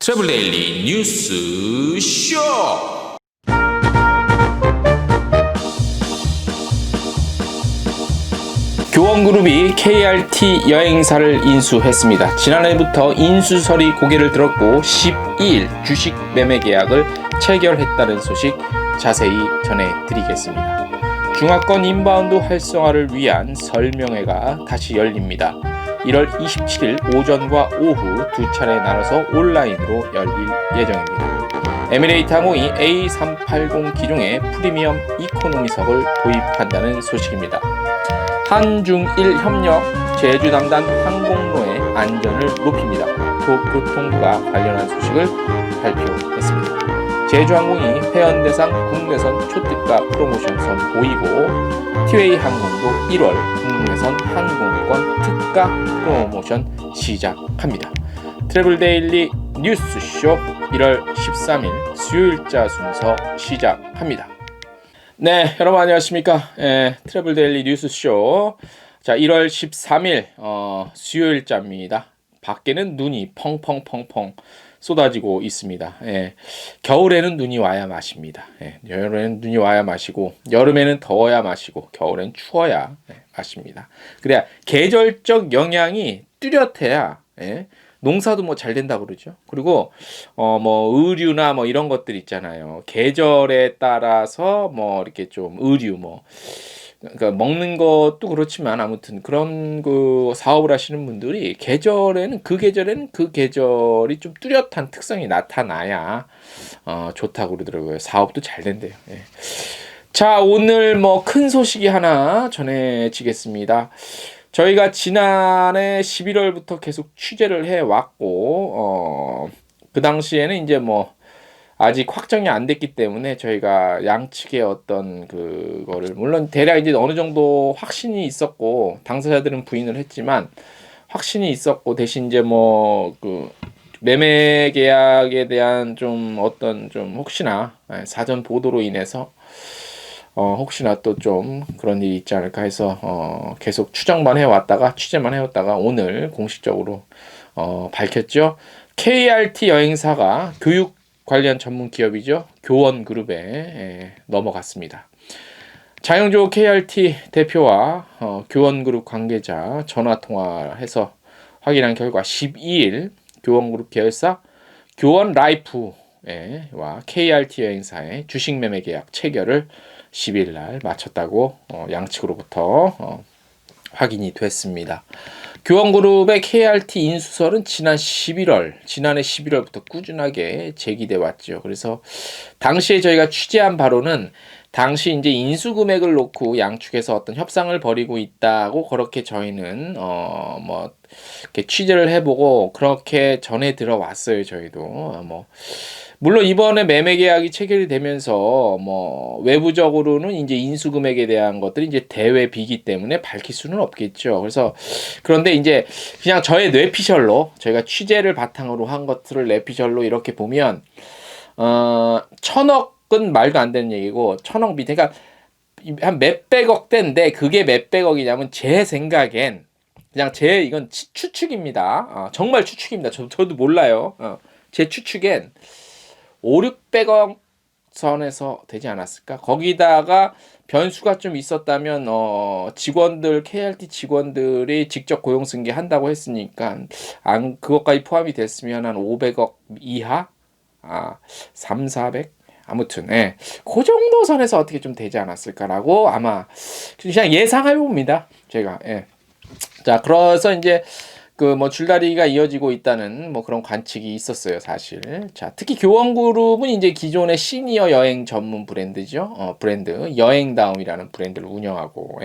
트래블 데일리 뉴스 쇼. 교원그룹이 KRT 여행사를 인수했습니다. 지난해부터 인수설이 고개를 들었고 12일 주식 매매 계약을 체결했다는 소식 자세히 전해드리겠습니다. 중화권 인바운드 활성화를 위한 설명회가 다시 열립니다. 1월 27일 오전과 오후 두 차례 나눠서 온라인으로 열릴 예정입니다. 에미레이트 항공이 A380 기종의 프리미엄 이코노미석을 도입한다는 소식입니다. 한중일 협력 제주 담당 항공로의 안전을 높입니다. 교통부가 관련한 소식을 발표했습니다. 제주항공이 회원 대상 국내선 초특가 프로모션 선보이고 티웨이 항공도 1월 국내선 항공권 특가 프로모션 시작합니다. 트래블 데일리 뉴스쇼 1월 13일 수요일자 순서 시작합니다. 네, 여러분 안녕하십니까? 트래블 데일리 뉴스쇼. 자, 1월 13일 수요일자입니다. 밖에는 눈이 펑펑펑펑 쏟아지고 있습니다. 겨울에는 눈이 와야 마십니다. 여름에는 눈이 와야 마시고, 여름에는 더워야 마시고, 겨울엔 추워야 마십니다. 그래야 계절적 영향이 뚜렷해야 농사도 뭐 잘 된다고 그러죠. 그리고 뭐 의류나 뭐 이런 것들 있잖아요. 계절에 따라서 뭐 이렇게 좀 의류 뭐 그러니까 먹는 것도 그렇지만 아무튼 그런 그 사업을 하시는 분들이 계절에는 그 계절이 좀 뚜렷한 특성이 나타나야 좋다고 그러더라고요. 사업도 잘 된대요. 자, 오늘 뭐 큰 소식이 하나 전해지겠습니다. 저희가 지난해 11월부터 계속 취재를 해왔고, 그 당시에는 이제 뭐, 아직 확정이 안 됐기 때문에 저희가 양측의 어떤 그거를, 물론 대략 이제 어느 정도 확신이 있었고, 당사자들은 부인을 했지만, 확신이 있었고, 대신 이제 뭐, 매매 계약에 대한 좀 어떤 좀 혹시나 사전 보도로 인해서 혹시나 또 좀 그런 일이 있지 않을까 해서 계속 추정만 해왔다가 취재만 해왔다가 오늘 공식적으로 밝혔죠. KRT 여행사가 교육 관련 전문 기업이죠. 교원그룹에 넘어갔습니다. 장영조 KRT 대표와 교원그룹 관계자 전화통화해서 확인한 결과 12일 교원그룹 계열사 교원라이프와 KRT 여행사의 주식 매매 계약 체결을 10일 날 마쳤다고 양측으로부터 확인이 됐습니다. 교원그룹의 KRT 인수설은 지난해 11월부터 꾸준하게 제기돼 왔죠. 그래서 당시에 저희가 취재한 바로는 당시 이제 인수 금액을 놓고 양측에서 어떤 협상을 벌이고 있다고 그렇게 저희는 뭐 이렇게 취재를 해보고 그렇게 전해 들어왔어요. 저희도 물론 이번에 매매 계약이 체결이 되면서 뭐 외부적으로는 이제 인수 금액에 대한 것들이 이제 대외 비기 때문에 밝힐 수는 없겠죠. 그래서 그런데 이제 그냥 저의 뇌피셜로 저희가 취재를 바탕으로 한 것들을 뇌피셜로 이렇게 보면 1,000억은 말도 안 되는 얘기고 1,000억 밑에 그러니까 한 몇백억 대인데 그게 몇백억이냐면 제 생각엔 그냥 이건 추측입니다. 정말 추측입니다. 저도 몰라요. 제 추측엔 500~600억 선에서 되지 않았을까? 거기다가 변수가 좀 있었다면 직원들 KRT 직원들이 직접 고용 승계한다고 했으니까 그것까지 포함이 됐으면 한 500억 이하? 300~400? 아무튼 그 정도 선에서 어떻게 좀 되지 않았을까라고 아마 그냥 예상해 봅니다. 제가 자, 그래서 이제 뭐 줄다리기가 이어지고 있다는 뭐 그런 관측이 있었어요, 사실. 자, 특히 교원그룹은 이제 기존의 시니어 여행 전문 브랜드죠. 브랜드 여행다움이라는 브랜드를 운영하고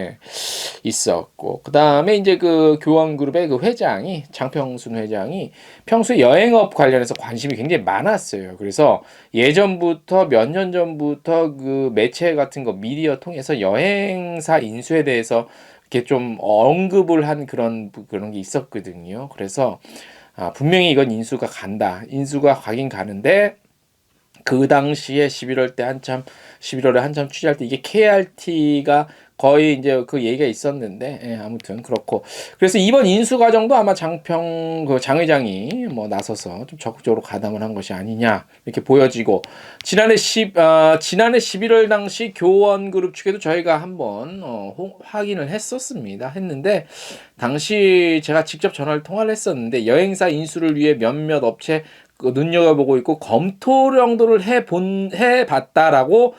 있었고, 그 다음에 이제 그 교원그룹의 그 회장이 장평순 회장이 평소에 여행업 관련해서 관심이 굉장히 많았어요. 그래서 예전부터 몇 년 전부터 그 매체 같은 거 미디어 통해서 여행사 인수에 대해서 이렇게 좀 언급을 한 그런 게 있었거든요. 그래서 분명히 이건 인수가 가긴 가는데 그 당시에 11월에 한참 취재할 때 이게 KRT가 거의 이제 그 얘기가 있었는데, 예, 아무튼 그렇고. 그래서 이번 인수 과정도 아마 장평 그 장 회장이 뭐 나서서 좀 적극적으로 가담을 한 것이 아니냐 이렇게 보여지고, 지난해 11월 당시 교원그룹 측에도 저희가 한번 확인을 했는데 당시 제가 직접 통화를 했었는데, 여행사 인수를 위해 몇몇 업체 그 눈여겨보고 있고 검토 정도를 해봤다라고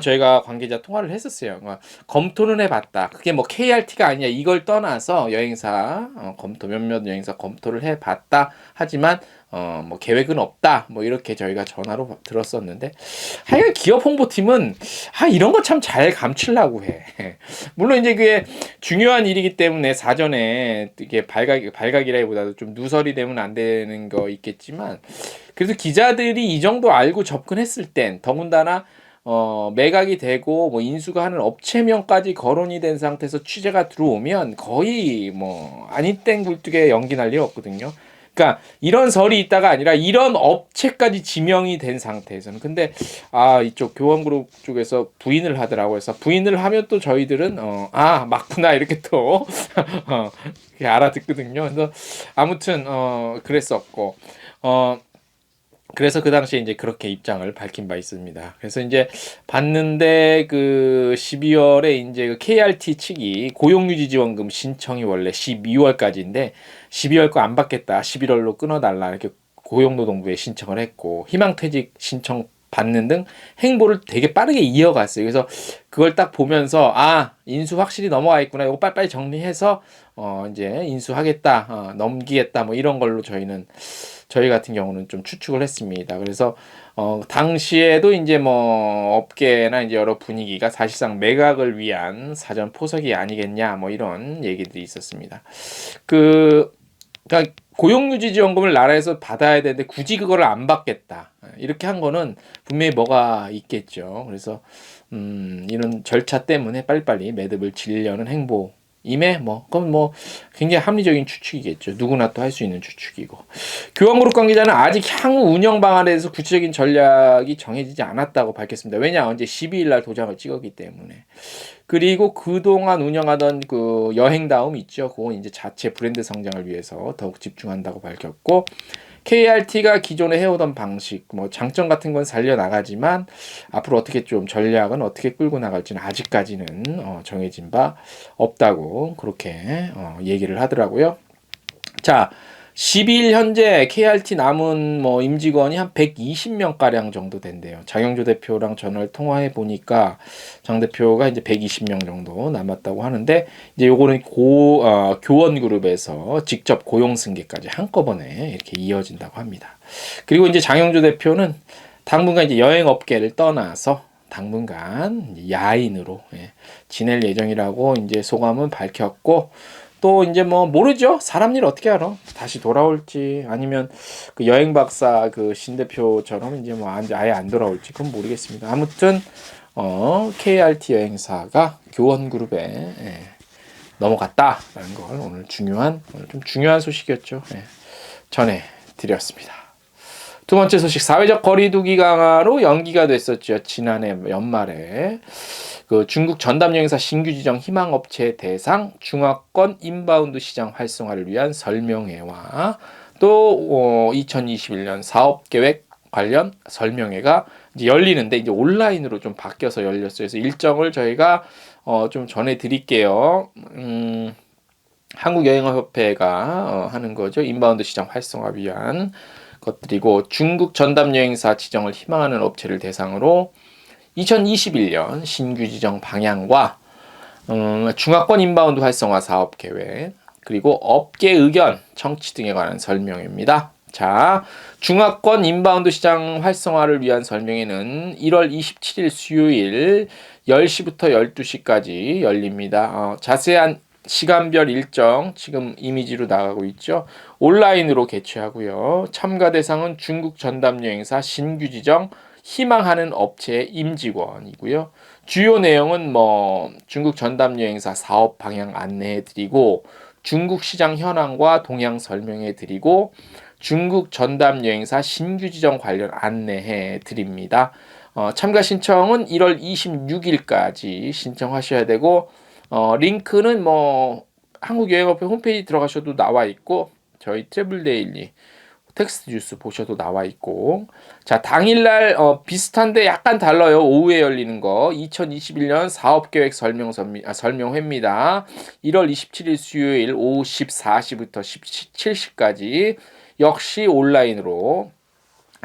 저희가 관계자 통화를 했었어요. 그러니까 검토는 해봤다. 그게 뭐 KRT가 아니냐 이걸 떠나서 여행사 검토 몇몇 여행사 검토를 해봤다. 하지만 뭐 계획은 없다. 뭐 이렇게 저희가 전화로 들었었는데, 하여간 기업 홍보팀은 이런 거 참 잘 감추려고 해. 물론 이제 그게 중요한 일이기 때문에 사전에 이게 발각이라기보다도 좀 누설이 되면 안 되는 거 있겠지만, 그래도 기자들이 이 정도 알고 접근했을 땐 더군다나 매각이 되고 뭐 인수가 하는 업체명까지 거론이 된 상태에서 취재가 들어오면 거의 뭐 아니 땡 굴뚝에 연기 날 리 없거든요. 그러니까 이런 설이 있다가 아니라 이런 업체까지 지명이 된 상태에서는. 근데 이쪽 교원그룹 쪽에서 부인을 하더라고요. 그래서 부인을 하면 또 저희들은 맞구나 이렇게 또 알아듣거든요. 그래서 아무튼 그랬었고, 그래서 그 당시에 이제 그렇게 입장을 밝힌 바 있습니다. 그래서 이제 봤는데 그 12월에 이제 그 KRT 측이 고용유지지원금 신청이 원래 12월까지인데 12월 거 안 받겠다, 11월로 끊어달라 이렇게 고용노동부에 신청을 했고, 희망퇴직 신청 받는 등 행보를 되게 빠르게 이어갔어요. 그래서 그걸 딱 보면서 인수 확실히 넘어가 있구나. 이거 빨리빨리 정리해서 이제 인수하겠다, 넘기겠다 뭐 이런 걸로 저희 같은 경우는 좀 추측을 했습니다. 그래서 당시에도 이제 뭐 업계나 이제 여러 분위기가 사실상 매각을 위한 사전 포석이 아니겠냐 뭐 이런 얘기들이 있었습니다. 그러니까 고용유지지원금을 나라에서 받아야 되는데 굳이 그거를 안 받겠다 이렇게 한 거는 분명히 뭐가 있겠죠. 그래서 이런 절차 때문에 빨리빨리 매듭을 지려는 행보. 그건 뭐 굉장히 합리적인 추측이겠죠. 누구나 또 할 수 있는 추측이고. 교원그룹 관계자는 아직 향후 운영 방안에 대해서 구체적인 전략이 정해지지 않았다고 밝혔습니다. 왜냐, 언제 12일 날 도장을 찍었기 때문에. 그리고 그동안 운영하던 그 여행다움 있죠. 그건 이제 자체 브랜드 성장을 위해서 더욱 집중한다고 밝혔고, KRT가 기존에 해오던 방식, 뭐 장점 같은 건 살려나가지만 앞으로 어떻게 좀 전략은 어떻게 끌고 나갈지는 아직까지는 정해진 바 없다고 그렇게 얘기를 하더라고요. 자, 12일 현재 KRT 남은 뭐 임직원이 한 120명 가량 정도 된대요. 장영조 대표랑 전화를 통화해 보니까 장 대표가 이제 120명 정도 남았다고 하는데, 이제 요거는 교원그룹에서 직접 고용 승계까지 한꺼번에 이렇게 이어진다고 합니다. 그리고 이제 장영조 대표는 당분간 이제 여행업계를 떠나서 당분간 야인으로 지낼 예정이라고 이제 소감은 밝혔고, 또 이제 뭐 모르죠. 사람 일 어떻게 알아? 다시 돌아올지 아니면 그 여행 박사 그 신 대표처럼 이제 뭐 아예 안 돌아올지 그건 모르겠습니다. 아무튼 KRT 여행사가 교원그룹에 넘어갔다라는 걸 오늘 좀 중요한 소식이었죠. 전해드렸습니다. 두 번째 소식, 사회적 거리두기 강화로 연기가 됐었죠. 지난해 연말에 그 중국 전담 여행사 신규 지정 희망업체 대상 중화권 인바운드 시장 활성화를 위한 설명회와 또 2021년 사업계획 관련 설명회가 이제 열리는데, 이제 온라인으로 좀 바뀌어서 열렸어요. 그래서 일정을 저희가 좀 전해드릴게요. 한국여행업협회가 하는 거죠. 인바운드 시장 활성화 위한 것들이고, 중국 전담 여행사 지정을 희망하는 업체를 대상으로 2021년 신규 지정 방향과 중화권 인바운드 활성화 사업 계획, 그리고 업계 의견 청취 등에 관한 설명입니다. 자, 중화권 인바운드 시장 활성화를 위한 설명회는 1월 27일 수요일 10시부터 12시까지 열립니다. 자세한 시간별 일정 지금 이미지로 나가고 있죠. 온라인으로 개최하고요. 참가 대상은 중국 전담 여행사 신규 지정 희망하는 업체의 임직원이고요. 주요 내용은 뭐 중국 전담 여행사 사업 방향 안내해 드리고, 중국 시장 현황과 동향 설명해 드리고, 중국 전담 여행사 신규 지정 관련 안내해 드립니다. 참가 신청은 1월 26일까지 신청하셔야 되고 링크는 뭐 한국여행업회 홈페이지 들어가셔도 나와 있고 저희 트래블데일리 텍스트 뉴스 보셔도 나와 있고 자 당일날 비슷한데 약간 달라요. 오후에 열리는 거 2021년 사업계획 설명회입니다. 1월 27일 수요일 오후 14시부터 17시까지 역시 온라인으로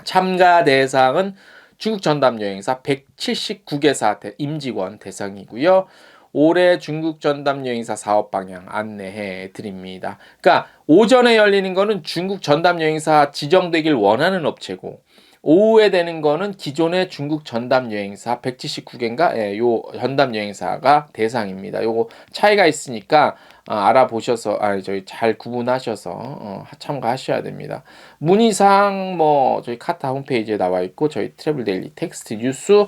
참가 대상은 중국 전담 여행사 179개사 임직원 대상이고요. 올해 중국 전담 여행사 사업 방향 안내해 드립니다. 그러니까 오전에 열리는 거는 중국 전담 여행사 지정되길 원하는 업체고 오후에 되는 거는 기존의 중국 전담 여행사 179개인가? 예, 요 전담 여행사가 대상입니다. 요거 차이가 있으니까 알아보셔서 저희 잘 구분하셔서 참가하셔야 됩니다. 문의사항 뭐 저희 카타 홈페이지에 나와 있고 저희 트래블데일리 텍스트 뉴스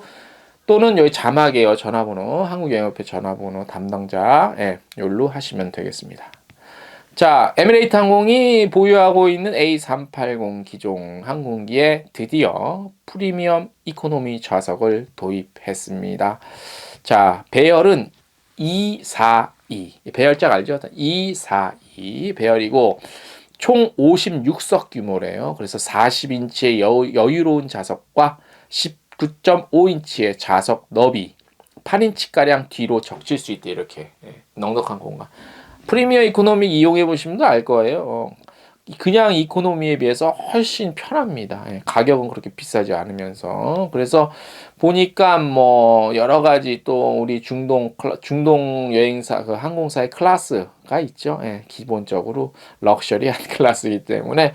또는 여기 자막에요. 전화번호 한국여행협회 전화번호 담당자 요로 하시면 되겠습니다. 자, 에미레이트 항공이 보유하고 있는 A380 기종 항공기에 드디어 프리미엄 이코노미 좌석을 도입했습니다. 자, 배열은 242. 배열짝 알죠? 242 배열이고 총 56석 규모래요. 그래서 40인치의 여유로운 좌석과 19.5인치의 좌석 너비, 8인치가량 뒤로 적실 수 있대. 이렇게 넉넉한 공간. 프리미어 이코노미 이용해 보시면 알 거예요. 그냥 이코노미에 비해서 훨씬 편합니다. 가격은 그렇게 비싸지 않으면서. 그래서 보니까 뭐 여러 가지 또 우리 중동 여행사 그 항공사의 클래스가 있죠. 기본적으로 럭셔리한 클래스이기 때문에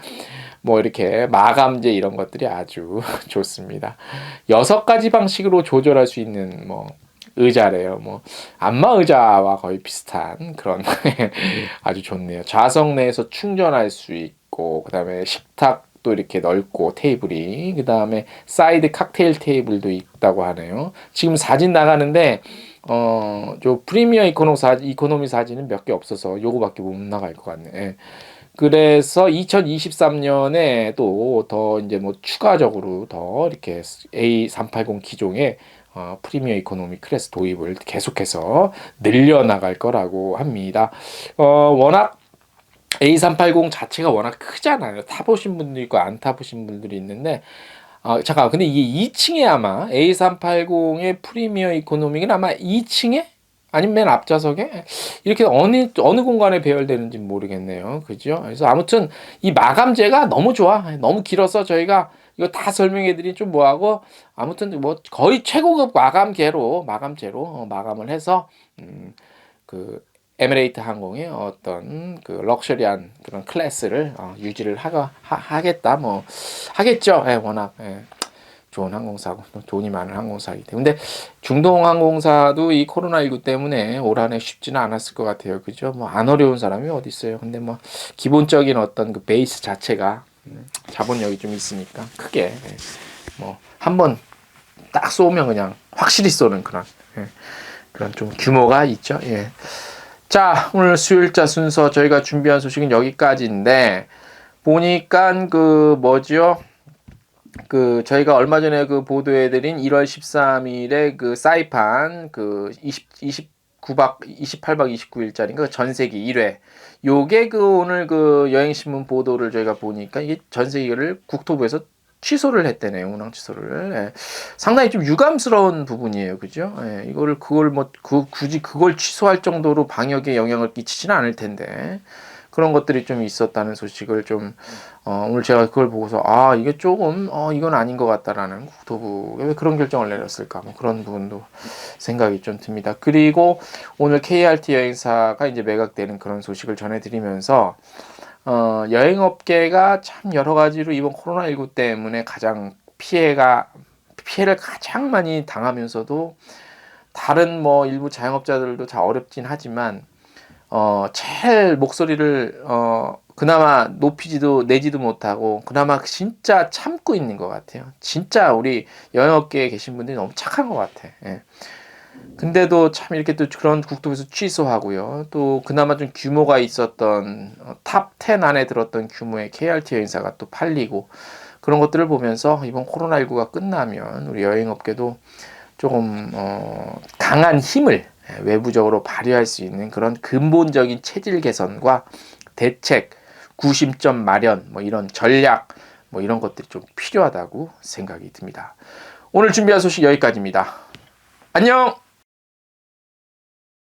뭐 이렇게 마감재 이런 것들이 아주 좋습니다. 6가지 방식으로 조절할 수 있는 뭐 의자래요. 뭐 안마 의자와 거의 비슷한 그런 아주 좋네요. 좌석 내에서 충전할 수 있고 그다음에 식탁도 이렇게 넓고 테이블이 그다음에 사이드 칵테일 테이블도 있다고 하네요. 지금 사진 나가는데 저 프리미어 이코노미 사진은 몇 개 없어서 요거밖에 못 나갈 것 같네. 그래서 2023년에 또 더 이제 뭐 추가적으로 더 이렇게 A380 기종의 프리미어 이코노미 클래스 도입을 계속해서 늘려나갈 거라고 합니다. 워낙 A380 자체가 워낙 크잖아요. 타보신 분도 있고 안 타보신 분들이 있는데 잠깐 근데 이게 2층에 아마 A380의 프리미어 이코노미는 아마 2층에 아니면 맨 앞좌석에 이렇게 어느 공간에 배열되는지 모르겠네요. 그죠? 그래서 아무튼 이 마감재가 너무 좋아. 너무 길어서 저희가 이거 다 설명해드린 좀 뭐하고 아무튼 뭐 거의 최고급 마감재로 마감을 해서 그 에미레이트 항공의 어떤 그 럭셔리한 그런 클래스를 유지를 하겠다 뭐 하겠죠. 워낙 좋은 항공사고 돈이 많은 항공사이기 때문에. 근데 중동 항공사도 이 코로나19 때문에 올 한해 쉽지는 않았을 것 같아요. 그죠? 뭐 안 어려운 사람이 어디 있어요. 근데 뭐 기본적인 어떤 그 베이스 자체가 자본력이 좀 있으니까 크게 뭐 한번 딱 쏘면 그냥 확실히 쏘는 그런 좀 규모가 있죠. 자, 오늘 수요일자 순서 저희가 준비한 소식은 여기까지인데 보니까 그 뭐죠? 그 저희가 얼마 전에 그 보도해드린 1월 13일에 그 사이판 그 28박 29일짜리인가 전세기 1회 요게 그 오늘 그 여행신문 보도를 저희가 보니까 이게 전세기를 국토부에서 취소를 했대네요. 운항 취소를. 상당히 좀 유감스러운 부분이에요. 그죠? 그걸 뭐 굳이 그걸 취소할 정도로 방역에 영향을 끼치지는 않을 텐데 그런 것들이 좀 있었다는 소식을 좀 오늘 제가 그걸 보고서 이게 조금 이건 아닌 것 같다라는 국토부가 왜 그런 결정을 내렸을까 뭐 그런 부분도 생각이 좀 듭니다. 그리고 오늘 KRT 여행사가 이제 매각되는 그런 소식을 전해드리면서 여행업계가 참 여러 가지로 이번 코로나19 때문에 가장 피해를 가장 많이 당하면서도 다른 뭐 일부 자영업자들도 다 어렵진 하지만 제일 목소리를 그나마 내지도 못하고 그나마 진짜 참고 있는 것 같아요. 진짜 우리 여행업계에 계신 분들이 너무 착한 것 같아. 근데도 참 이렇게 또 그런 국토부에서 취소하고요. 또 그나마 좀 규모가 있었던 탑 10 안에 들었던 규모의 KRT 여행사가 또 팔리고 그런 것들을 보면서 이번 코로나19가 끝나면 우리 여행업계도 조금 강한 힘을 외부적으로 발휘할 수 있는 그런 근본적인 체질 개선과 대책, 구심점 마련, 뭐 이런 전략, 뭐 이런 것들이 좀 필요하다고 생각이 듭니다. 오늘 준비한 소식 여기까지입니다. 안녕!